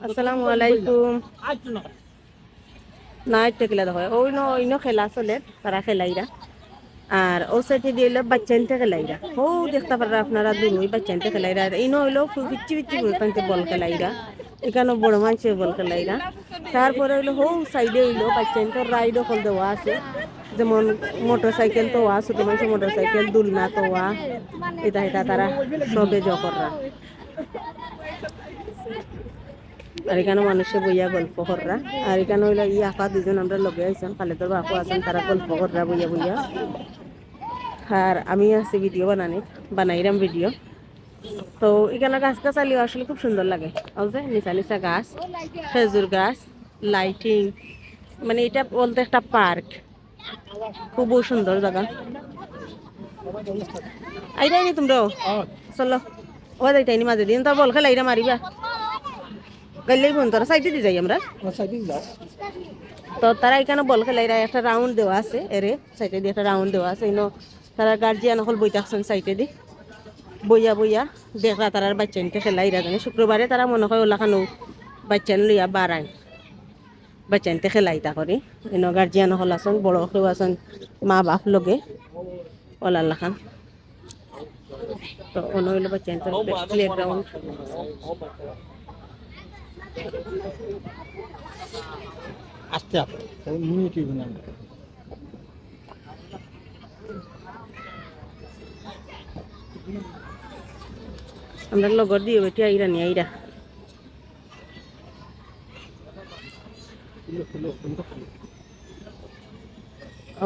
আসসালামু আলাইকুম। না একটা খেলা দেখো ওইনো খেলা চলে তারা খেলাইরা আর ও সাইডে দিয়ে হইলো বাচ্চাইনতে খেলাইরা ও দেখতে পারা আপনারা দূর ওই বাচ্চাইনতে খেলাইরা ইনো হইলো পিচ্ছি পিচ্ছি বলতে বল খেলাইরা এখানে বড় মানুষের বল খেলাইরা তারপরে হইলো হো সাইডে হইলো বাচ্চাইনতে রাইড হল দেওয়া আছে যেমন মোটর সাইকেল তো ওয়া ছোট মানুষের মোটর সাইকেল দুলনা তো ওয়া এটা এটা তারা সবে জকররা আর এখানে মানুষে বইয়া গল্প কররা আর এখানে হইলো ই আপা দুজন আমরা লগে আইছেন খালেদর বাপু আছেন তারা গল্প কররা বইয়া বইয়া আর আমি আছি ভিডিও বানাইরাম ভিডিও তো এখানে গাছ গাছালিও আসলে খুব সুন্দর লাগে যে নিচা নিচা গাছ খেজুর গাছ লাইটিং মানে এটা বলতে একটা পার্ক খুব সুন্দর জায়গা আইরাইনি তোমরাও চলো ও যাইতাইনি মাঝে দিন তো বল খেলাইরা মারিবা গেলেই বোন তোরা সাইডে দিয়ে যাই আমরা তো তারা এখানে বল খেলাইরা একটা রাউন্ড দেওয়া আছে এরে সাইডে দিয়ে একটা রাউন্ড দেওয়া আছে ইনো তারা গার্জিয়ান হল বই থাকছেন সাইডে দি বইয়া বইয়া দেখরা তারার বাচ্চানকে খেলাইরা জানে শুক্রবারে তারা মনে হয় ওলাখানো বাচ্চান লইয়া বাড়ায় বাচ্চানতে খেলাইতা করি ইনো গার্জিয়ান হল আছেন বড় কেউ আছেন মা বাপ লগে ওলাল্লা খান তো অন্য হইলো বাচ্চানতে প্লেগ্রাউন্ড আসতে হবে মিনিটই গুনাম আমরা লগর দিয়ে বেটি আইরা নি আইরা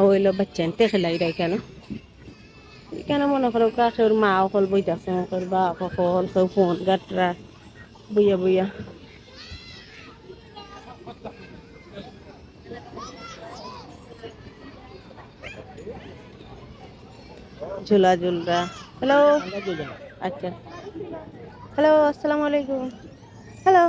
ওইলো বাচ্চানতে খেলাইরা এখানে এখানে মনে করো কাকের মা অকল বইতাছে ওর বাপ অকল কেউ ফোন গাটরা বইয়া বইয়া ঝুলা ঝুলরা হ্যালো আচ্ছা হ্যালো আসসালামু আলাইকুম হ্যালো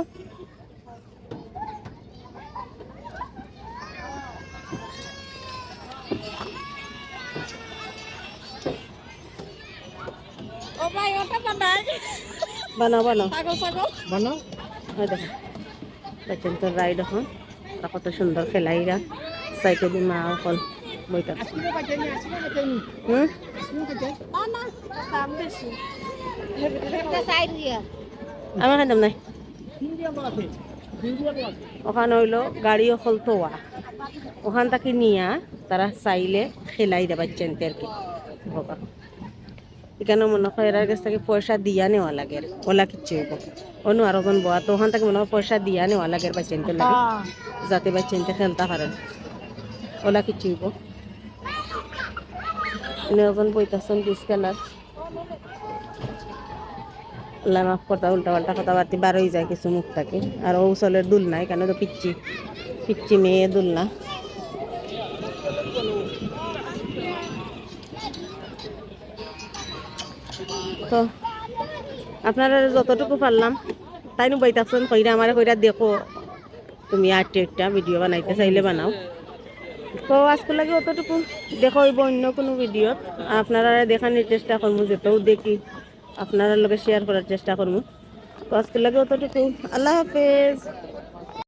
বানাও বানাও বানাও ওই দেখো বাচ্চান তোর রাইড এখন কত সুন্দর খেলাইরা সাইকেল মা অকল বইটা আমার খাইতাম নাই ওখানে হইলো গাড়ি অকল তোয়া ওখান থেকে নিয়া তারা চাইলে খেলাই দেবা চেনতে আর কি বাবা এখানে মনে হয় এর কাছ থেকে পয়সা দিয়া নেওয়া লাগে ওলা কিচ্ছু হইব অন্য আরো জন বয়া তো ওখান থেকে মনে হয় পয়সা দিয়া নেওয়া লাগে বা চেনতে লাগে যাতে বা চেনতে খেলতে পারেন ওলা কিচ্ছু হইব এখন বইতাছেন ডিস খেলার আল্লাহ মাফ করতা উল্টা পাল্টা কথাবার্তি বার হয়ে যায় কিছু মুখ থাকে আর ও চলের দুল নাই কেন তো পিচ্ছি পিচ্ছি মেয়ে দুল না তো আপনারা যতটুকু পারলাম তাই নো বইতাছেন কইরা আমার কইরা দেখো তুমি আটটা একটা ভিডিও বানাইতে চাইলে বানাও তো আজকে লাগে অতটুকু দেখো হইব অন্য কোনো ভিডিওত আপনারা দেখানোর চেষ্টা করবো যেতেও দেখি আপনারা লগে শেয়ার করার চেষ্টা করবো তো আজকে লাগে অতটুকু আল্লাহ হাফেজ।